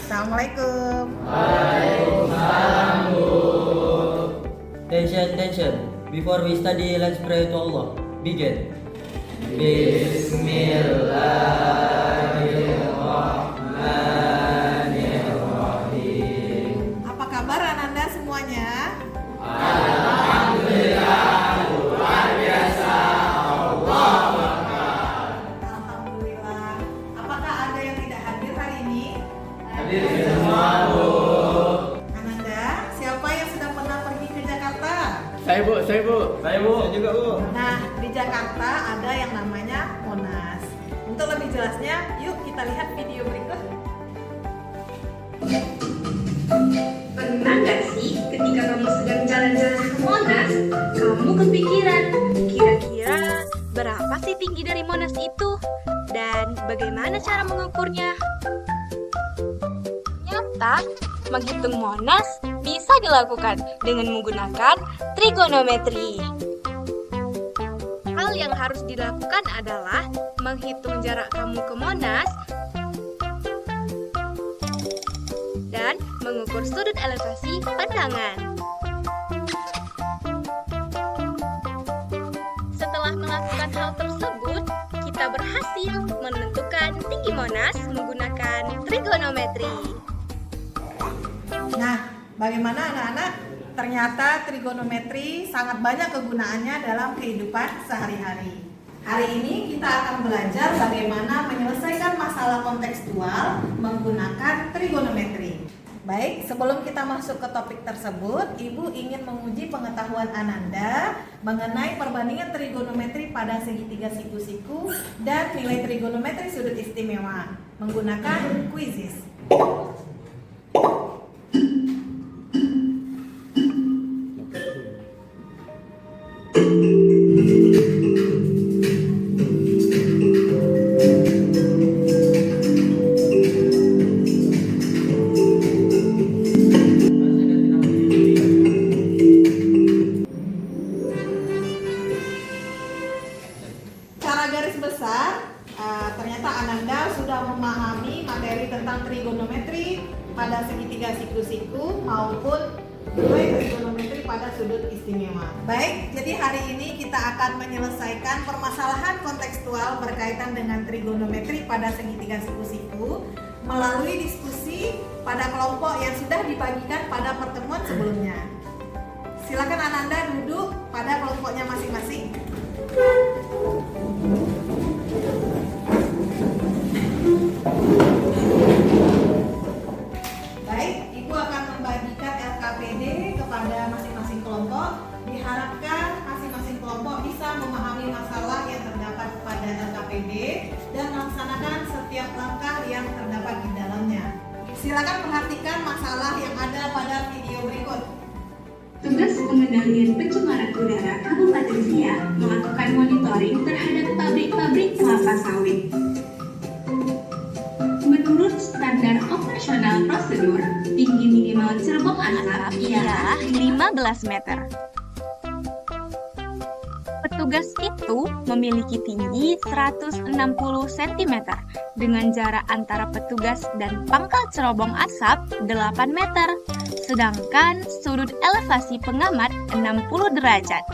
Assalamualaikum. Waalaikumsalam, Bu. Attention. Before we study, let's pray to Allah. Begin. Bismillahirrahmanirrahim. Apa kabar Ananda semuanya? Alhamdulillah. Apakah ada yang tidak hadir hari ini? Hadir semua, Bu. Ananda, siapa yang sudah pernah pergi ke Jakarta? Saya, Bu. Saya juga, Bu. Nah, di Jakarta ada yang namanya Monas. Untuk lebih jelasnya, yuk kita lihat video berikut. Pernah gak sih ketika kamu sedang jalan-jalan ke Monas, kamu kepikiran, kira-kira berapa sih tinggi dari Monas itu? Dan bagaimana cara mengukurnya? Ternyata, menghitung Monas bisa dilakukan dengan menggunakan trigonometri. Hal yang harus dilakukan adalah menghitung jarak kamu ke Monas dan mengukur sudut elevasi pandangan. Setelah melakukan hal tersebut, kita berhasil menentukan tinggi Monas menggunakan trigonometri. Nah, bagaimana anak-anak? Ternyata trigonometri sangat banyak kegunaannya dalam kehidupan sehari-hari. Hari ini kita akan belajar bagaimana menyelesaikan masalah kontekstual menggunakan trigonometri. Baik, sebelum kita masuk ke topik tersebut, Ibu ingin menguji pengetahuan Ananda mengenai perbandingan trigonometri pada segitiga siku-siku dan nilai trigonometri sudut istimewa menggunakan kuisis. Secara garis besar, ternyata Ananda sudah memahami materi tentang trigonometri pada segitiga siku-siku maupun nilai trigonometri pada sudut istimewa. Baik, jadi hari ini kita akan menyelesaikan permasalahan kontekstual berkaitan dengan trigonometri pada segitiga siku-siku melalui diskusi pada kelompok yang sudah dibagikan pada pertemuan sebelumnya. Silakan Ananda duduk pada kelompoknya masing-masing. Baik, Ibu akan membagikan LKPD kepada masing-masing kelompok. Diharapkan masing-masing kelompok bisa memahami masalah yang terdapat pada LKPD dan melaksanakan setiap langkah yang terdapat di dalamnya. Silakan perhatikan masalah yang ada pada video berikut. Tugas Pengendalian Pencemaran Udara Kabupaten Siak melakukan monitoring terhadap pabrik-pabrik kelapa sawit. Menurut standar operasional prosedur, tinggi minimal cerbong asap ialah 15 meter. Petugas itu memiliki tinggi 160 cm dengan jarak antara petugas dan pangkal cerobong asap 8 meter, sedangkan sudut elevasi pengamat 60 derajat.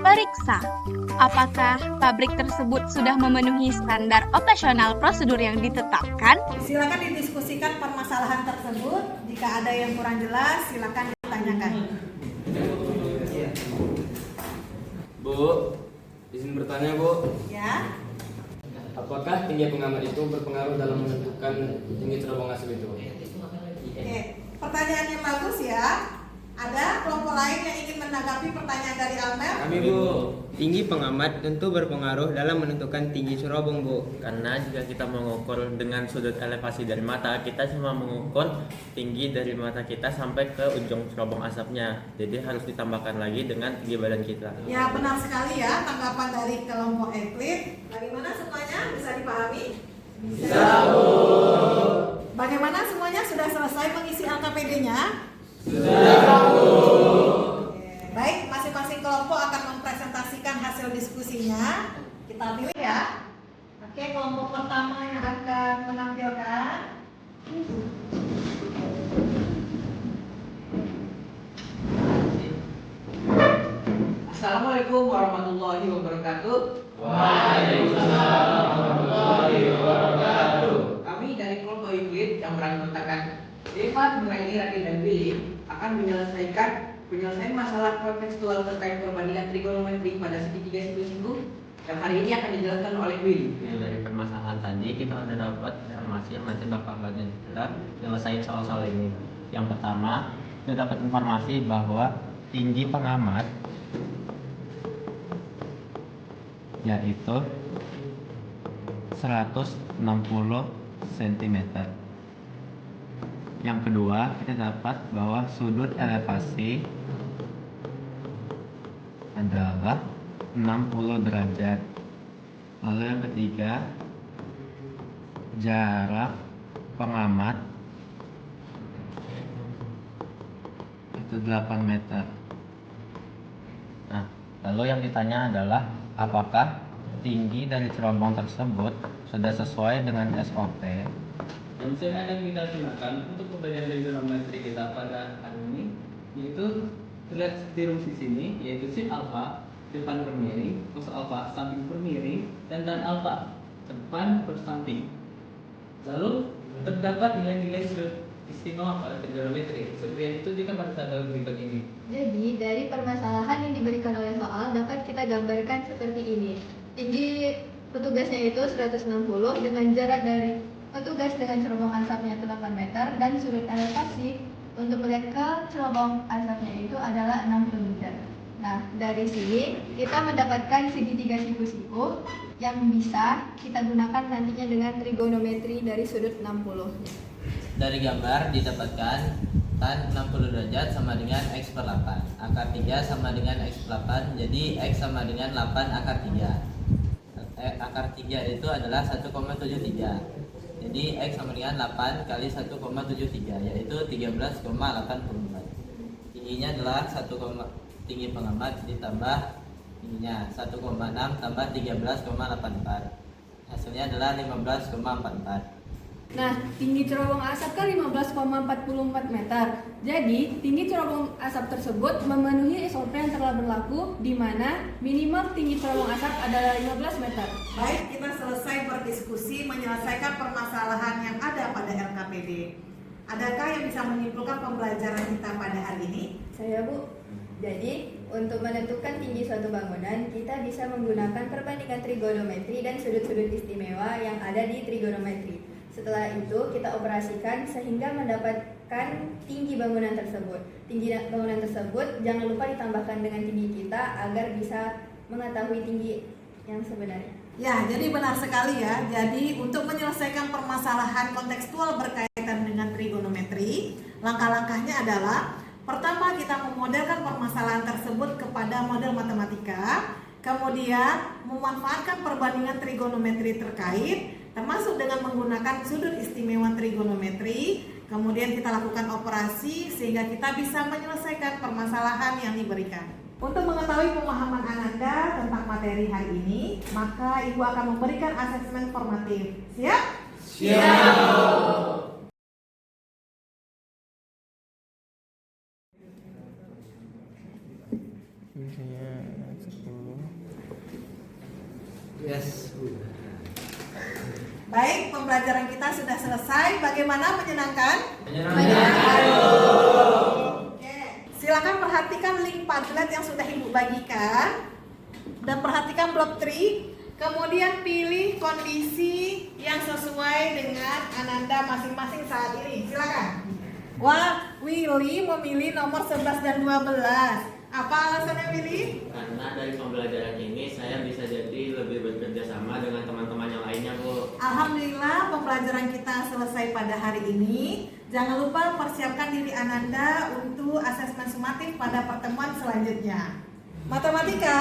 Periksa, apakah pabrik tersebut sudah memenuhi standar operasional prosedur yang ditetapkan? Silakan didiskusikan permasalahan tersebut. Jika ada yang kurang jelas, silakan ditanyakan. Bu, izin bertanya, Bu. Ya. Apakah tinggi pengamat itu berpengaruh dalam menentukan tinggi cerobong asap itu? Oke, pertanyaan yang bagus ya. Ada kelompok lain yang ingin menanggapi pertanyaan dari Almer? Kami, Bu. Tinggi pengamat tentu berpengaruh dalam menentukan tinggi cerobong, Bu. Karena jika kita mengukur dengan sudut elevasi dari mata, kita cuma mengukur tinggi dari mata kita sampai ke ujung cerobong asapnya. Jadi harus ditambahkan lagi dengan tinggi badan kita. Ya, benar sekali ya tanggapan dari kelompok atlet. Bagaimana semuanya? Bisa dipahami? Bisa, Bu. Bagaimana semuanya sudah selesai mengisi LKPD-nya? Baik, masing-masing kelompok akan mempresentasikan hasil diskusinya. Kita pilih ya. Oke, kelompok pertama yang akan menampilkan. Assalamualaikum warahmatullahi wabarakatuh. Kami dari kelompok Euclid yang beranggotakan Deva, Nuraini, Radin, dan Willy akan penyelesaian masalah kontekstual terkait perbandingan trigonometri pada segitiga siku-siku yang hari ini akan dijelaskan oleh Willy. Dari permasalahan tadi kita udah dapat informasi yang nanti bakal bantu kita nyelesain soal-soal ini. Yang pertama, kita dapat informasi bahwa tinggi pengamat yaitu 160 cm. Yang kedua, kita dapat bahwa sudut elevasi adalah 60 derajat. Lalu yang ketiga, jarak pengamat itu 8 meter. Nah, lalu yang ditanya adalah apakah tinggi dari cerobong tersebut sudah sesuai dengan SOP? Yang akan kita gunakan untuk pembelajaran trigonometri kita pada hari ini yaitu terlihat di rumus di sini, yaitu sin alfa depan per miring, cos alfa samping per miring, dan tan alfa depan per samping. Lalu terdapat nilai-nilai sudut istimewa pada trigonometri seperti yang ditunjukkan pada tabel berikut ini. Jadi, dari permasalahan yang diberikan oleh soal dapat kita gambarkan seperti ini. Tinggi petugasnya itu 160 dengan jarak dari petugas dengan cerobong asapnya itu 8 meter dan sudut elevasi untuk melihat ke cerobong asapnya itu adalah 60 derajat. Nah, dari sini kita mendapatkan segitiga siku-siku yang bisa kita gunakan nantinya dengan trigonometri dari sudut 60. Dari gambar didapatkan tan 60 derajat sama dengan X per 8. Akar 3 sama dengan X per 8, jadi X sama dengan 8 akar 3. Akar 3 itu adalah 1,73. Jadi X sama dengan 8 kali 1,73, yaitu 13,84. Tingginya adalah tinggi pengamat ditambah tingginya 1,6 tambah 13,84. Hasilnya adalah 15,44. Nah, tinggi cerobong asap kan 15,44 meter. Jadi, tinggi cerobong asap tersebut memenuhi SOP yang telah berlaku, di mana minimal tinggi cerobong asap adalah 15 meter. Baik, kita selesai berdiskusi menyelesaikan permasalahan yang ada pada LKPD. Adakah yang bisa menyimpulkan pembelajaran kita pada hari ini? Saya, Bu. Jadi, untuk menentukan tinggi suatu bangunan, kita bisa menggunakan perbandingan trigonometri dan sudut-sudut istimewa yang ada di trigonometri. Setelah itu, kita operasikan sehingga mendapatkan tinggi bangunan tersebut. Tinggi bangunan tersebut jangan lupa ditambahkan dengan tinggi kita agar bisa mengetahui tinggi yang sebenarnya. Ya, jadi benar sekali ya. Jadi untuk menyelesaikan permasalahan kontekstual berkaitan dengan trigonometri, langkah-langkahnya adalah pertama kita memodelkan permasalahan tersebut kepada model matematika, kemudian memanfaatkan perbandingan trigonometri terkait, termasuk dengan menggunakan sudut istimewa trigonometri. Kemudian kita lakukan operasi sehingga kita bisa menyelesaikan permasalahan yang diberikan. Untuk mengetahui pemahaman Ananda tentang materi hari ini, maka Ibu akan memberikan asesmen formatif. Siap? Siap. Yes. Baik, pembelajaran kita sudah selesai. Bagaimana, menyenangkan? Oke. Silakan perhatikan link Padlet yang sudah Ibu bagikan dan perhatikan blok 3. Kemudian pilih kondisi yang sesuai dengan Ananda masing-masing saat ini. Silakan. Wah, Willy memilih nomor 11 dan 12. Apa alasannya, Willy? Karena dari pembelajaran ini saya bisa jadi lebih bekerja sama dengan teman-teman yang lainnya, Bu. Alhamdulillah pembelajaran kita selesai pada hari ini. Jangan lupa persiapkan diri Ananda untuk asesmen sumatif pada pertemuan selanjutnya. Matematika